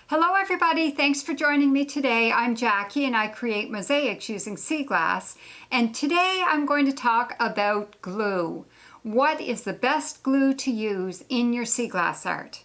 Hello everybody, thanks for joining me today. I'm Jackie and I create mosaics using sea glass. And today I'm going to talk about glue. What is the best glue to use in your sea glass art?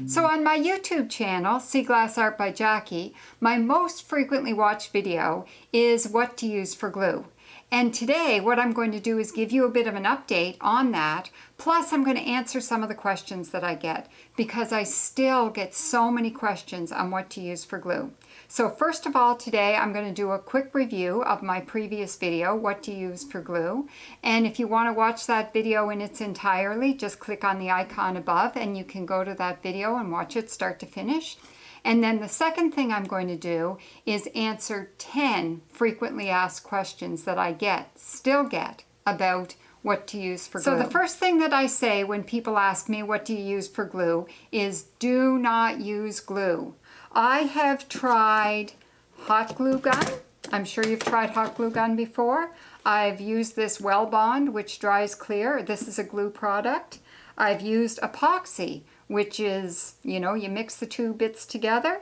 So on my YouTube channel, Sea Glass Art by Jackie, my most frequently watched video is what to use for glue. And today what I'm going to do is give you a bit of an update on that, plus I'm going to answer some of the questions that I get, because I still get so many questions on what to use for glue. So first of all, today I'm going to do a quick review of my previous video, what to use for glue. And if you want to watch that video in its entirety, just click on the icon above and you can go to that video and watch it start to finish. And then the second thing I'm going to do is answer 10 frequently asked questions that I still get about what to use for glue. So the first thing that I say when people ask me what do you use for glue is do not use glue. I have tried hot glue gun. I'm sure you've tried hot glue gun before. I've used this Well Bond, which dries clear. This is a glue product. I've used epoxy, which is, you mix the two bits together.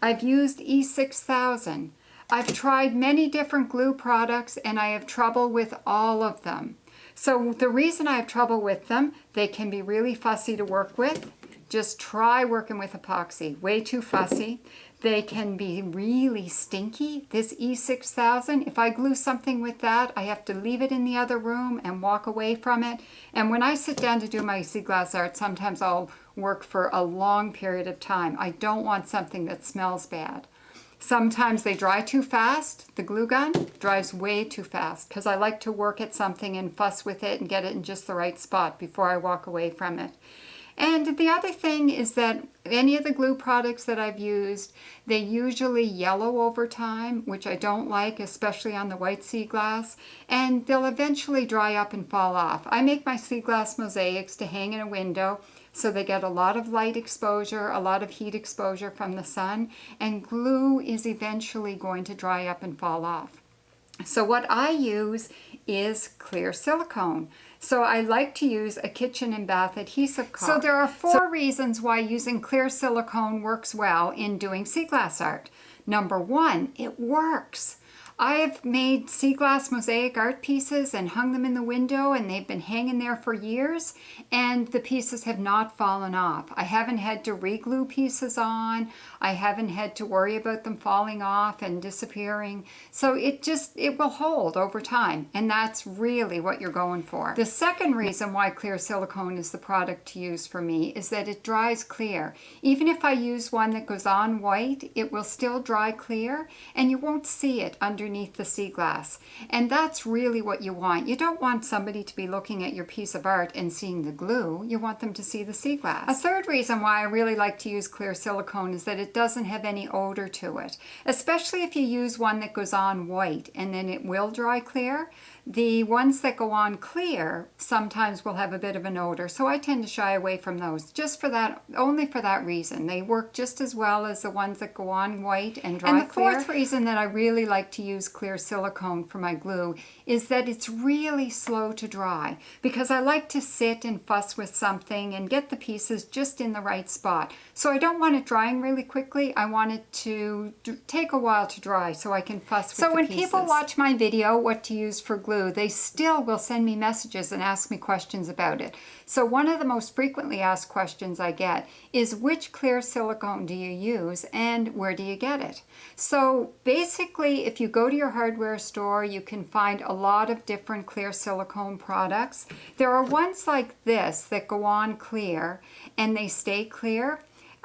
I've used E6000. I've tried many different glue products and I have trouble with all of them. So the reason I have trouble with them, they can be really fussy to work with. Just try working with epoxy, way too fussy. They can be really stinky. This E6000, if I glue something with that, I have to leave it in the other room and walk away from it. And when I sit down to do my sea glass art, sometimes I'll work for a long period of time. I don't want something that smells bad. Sometimes they dry too fast. The glue gun dries way too fast because I like to work at something and fuss with it and get it in just the right spot before I walk away from it. And the other thing is that any of the glue products that I've used, they usually yellow over time, which I don't like, especially on the white sea glass, and they'll eventually dry up and fall off. I make my sea glass mosaics to hang in a window, so they get a lot of light exposure, a lot of heat exposure from the sun, and glue is eventually going to dry up and fall off. So what I use is clear silicone. So I like to use a kitchen and bath adhesive caulk. So there are four reasons why using clear silicone works well in doing sea glass art. Number one, it works. I have made sea glass mosaic art pieces and hung them in the window and they've been hanging there for years and the pieces have not fallen off. I haven't had to re-glue pieces on. I haven't had to worry about them falling off and disappearing. So it will hold over time and that's really what you're going for. The second reason why clear silicone is the product to use for me is that it dries clear. Even if I use one that goes on white, it will still dry clear and you won't see it underneath the sea glass. And that's really what you want. You don't want somebody to be looking at your piece of art and seeing the glue. You want them to see the sea glass. A third reason why I really like to use clear silicone is that it doesn't have any odor to it. Especially if you use one that goes on white and then it will dry clear. The ones that go on clear sometimes will have a bit of an odor, so I tend to shy away from those just for that, only for that reason. They work just as well as the ones that go on white and dry clear. And the fourth reason that I really like to use clear silicone for my glue is that it's really slow to dry, because I like to sit and fuss with something and get the pieces just in the right spot. So I don't want it drying really quickly. I want it to take a while to dry so I can fuss with the pieces. So when people watch my video, what to use for glue, they still will send me messages and ask me questions about it. So one of the most frequently asked questions I get is which clear silicone do you use and where do you get it? So basically, if you go to your hardware store, you can find a lot of different clear silicone products. There are ones like this that go on clear and they stay clear.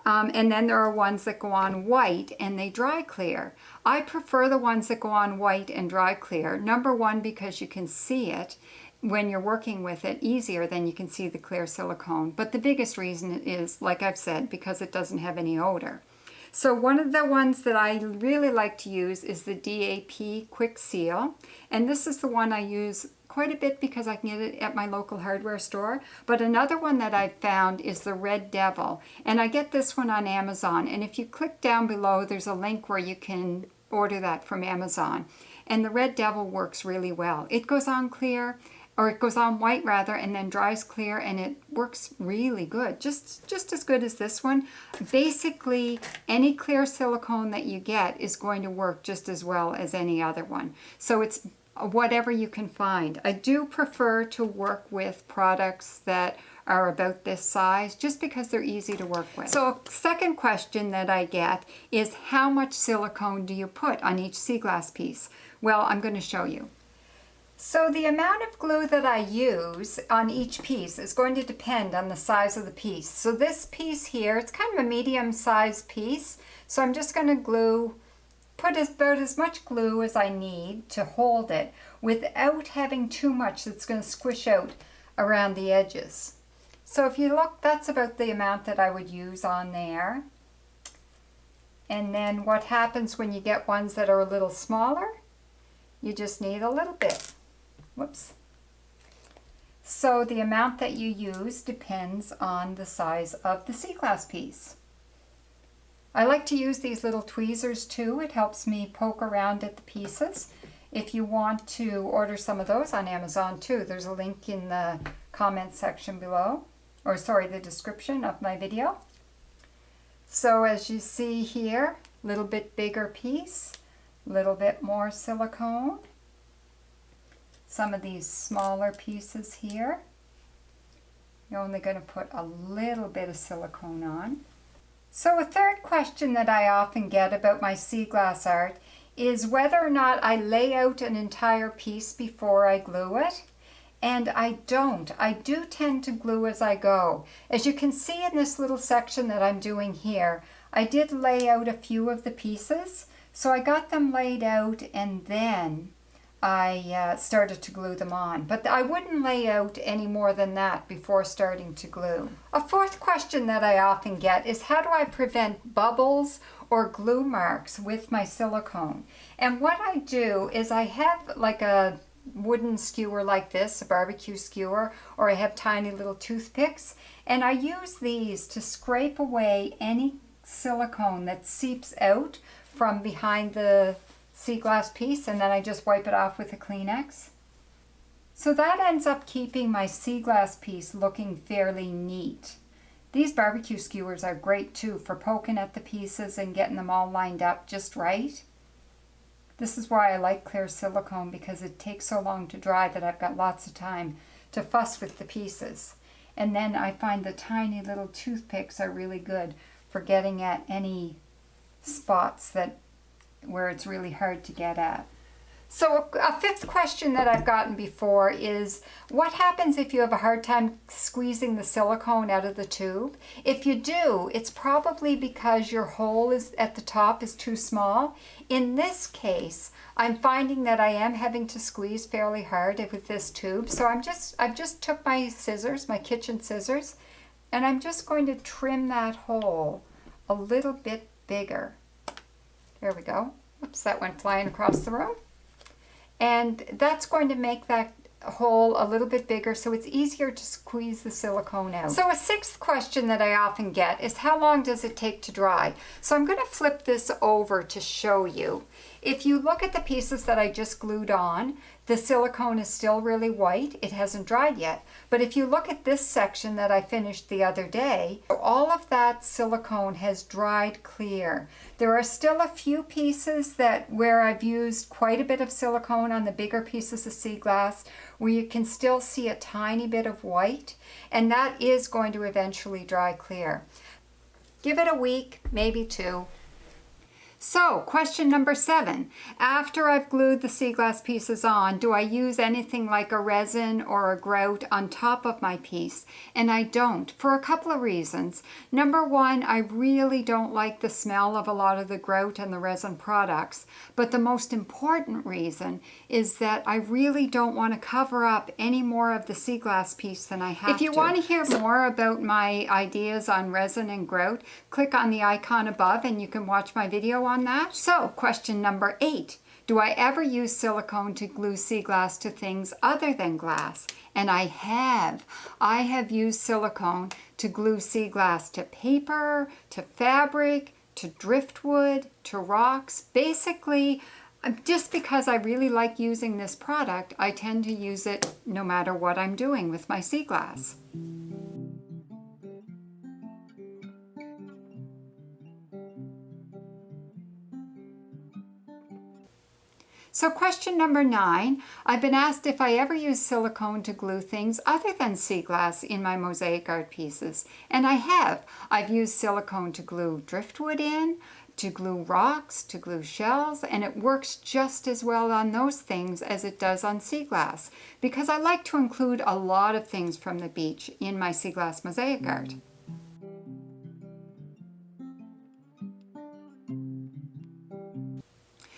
And then there are ones that go on white and they dry clear. I prefer the ones that go on white and dry clear. Number one, because you can see it when you're working with it easier than you can see the clear silicone. But the biggest reason is, like I've said, because it doesn't have any odor. So one of the ones that I really like to use is the DAP Quick Seal. And this is the one I use quite a bit because I can get it at my local hardware store. But another one that I've found is the Red Devil. And I get this one on Amazon. And if you click down below, there's a link where you can order that from Amazon. and the Red Devil works really well. It goes on clear, or it goes on white rather, and then dries clear, and it works really good, just as good as this one. Basically, any clear silicone that you get is going to work just as well as any other one. So it's whatever you can find. I do prefer to work with products that are about this size just because they're easy to work with. So a second question that I get is, how much silicone do you put on each sea glass piece? Well, I'm going to show you. So the amount of glue that I use on each piece is going to depend on the size of the piece. So this piece here, it's kind of a medium-sized piece, so I'm just going to put about as much glue as I need to hold it without having too much that's going to squish out around the edges. So if you look, that's about the amount that I would use on there. And then what happens when you get ones that are a little smaller, you just need a little bit. Whoops. So the amount that you use depends on the size of the sea glass piece. I like to use these little tweezers too. It helps me poke around at the pieces. If you want to order some of those on Amazon too, there's a link in the comments section below, or sorry, the description of my video. So as you see here, a little bit bigger piece, a little bit more silicone. Some of these smaller pieces here, you're only going to put a little bit of silicone on. So a third question that I often get about my sea glass art is whether or not I lay out an entire piece before I glue it. And I don't. I do tend to glue as I go. As you can see in this little section that I'm doing here, I did lay out a few of the pieces. So I got them laid out and then I started to glue them on, but I wouldn't lay out any more than that before starting to glue. A fourth question that I often get is, how do I prevent bubbles or glue marks with my silicone? And what I do is I have like a wooden skewer like this, a barbecue skewer, or I have tiny little toothpicks, and I use these to scrape away any silicone that seeps out from behind the sea glass piece, and then I just wipe it off with a Kleenex. So that ends up keeping my sea glass piece looking fairly neat. These barbecue skewers are great too for poking at the pieces and getting them all lined up just right. This is why I like clear silicone, because it takes so long to dry that I've got lots of time to fuss with the pieces. And then I find the tiny little toothpicks are really good for getting at any spots where it's really hard to get at. So a fifth question that I've gotten before is, what happens if you have a hard time squeezing the silicone out of the tube? If you do, it's probably because your hole at the top is too small. In this case, I'm finding that I am having to squeeze fairly hard with this tube. So I've just took my scissors, my kitchen scissors, and I'm just going to trim that hole a little bit bigger. There we go. Oops, that went flying across the room. And that's going to make that hole a little bit bigger so it's easier to squeeze the silicone out. So a sixth question that I often get is, how long does it take to dry? So I'm going to flip this over to show you. If you look at the pieces that I just glued on, the silicone is still really white. It hasn't dried yet. But if you look at this section that I finished the other day, all of that silicone has dried clear. There are still a few pieces where I've used quite a bit of silicone on the bigger pieces of sea glass, where you can still see a tiny bit of white, and that is going to eventually dry clear. Give it a week, maybe two. So, question number 7. After I've glued the sea glass pieces on, do I use anything like a resin or a grout on top of my piece? And I don't, for a couple of reasons. Number one, I really don't like the smell of a lot of the grout and the resin products. But the most important reason is that I really don't want to cover up any more of the sea glass piece than I have to. If you want to hear more about my ideas on resin and grout, click on the icon above and you can watch my video on that. So, question number 8. Do I ever use silicone to glue sea glass to things other than glass? And I have. I have used silicone to glue sea glass to paper, to fabric, to driftwood, to rocks. Basically, Just because I really like using this product, I tend to use it no matter what I'm doing with my sea glass. So question number 9, I've been asked if I ever use silicone to glue things other than sea glass in my mosaic art pieces. And I have. I've used silicone to glue driftwood in, to glue rocks, to glue shells, and it works just as well on those things as it does on sea glass, because I like to include a lot of things from the beach in my sea glass mosaic art.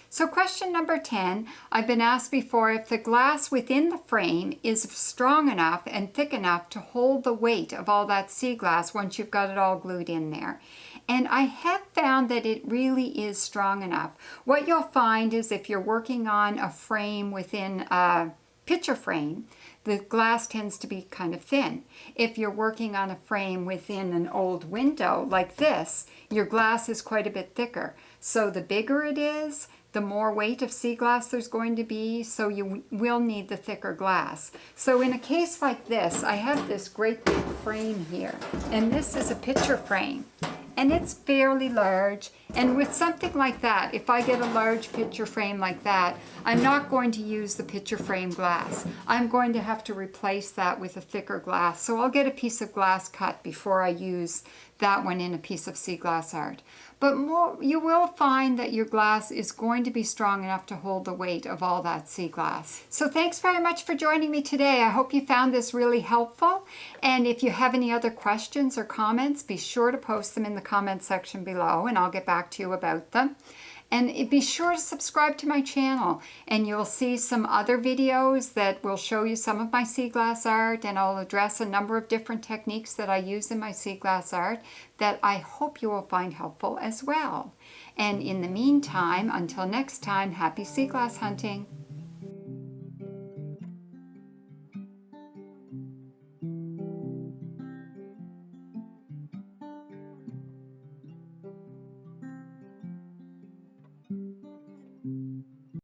So question number 10, I've been asked before if the glass within the frame is strong enough and thick enough to hold the weight of all that sea glass once you've got it all glued in there. And I have found that it really is strong enough. What you'll find is if you're working on a frame within a picture frame, the glass tends to be kind of thin. If you're working on a frame within an old window like this, your glass is quite a bit thicker. So the bigger it is, the more weight of sea glass there's going to be, so you will need the thicker glass. So in a case like this, I have this great big frame here, and this is a picture frame. And it's fairly large, and with something like that, if I get a large picture frame like that, I'm not going to use the picture frame glass. I'm going to have to replace that with a thicker glass. So I'll get a piece of glass cut before I use that one in a piece of sea glass art. But you will find that your glass is going to be strong enough to hold the weight of all that sea glass. So thanks very much for joining me today. I hope you found this really helpful. And if you have any other questions or comments, be sure to post them in the comment section below and I'll get back to you about them. And be sure to subscribe to my channel, and you'll see some other videos that will show you some of my sea glass art, and I'll address a number of different techniques that I use in my sea glass art that I hope you will find helpful as well. And in the meantime, until next time, happy sea glass hunting!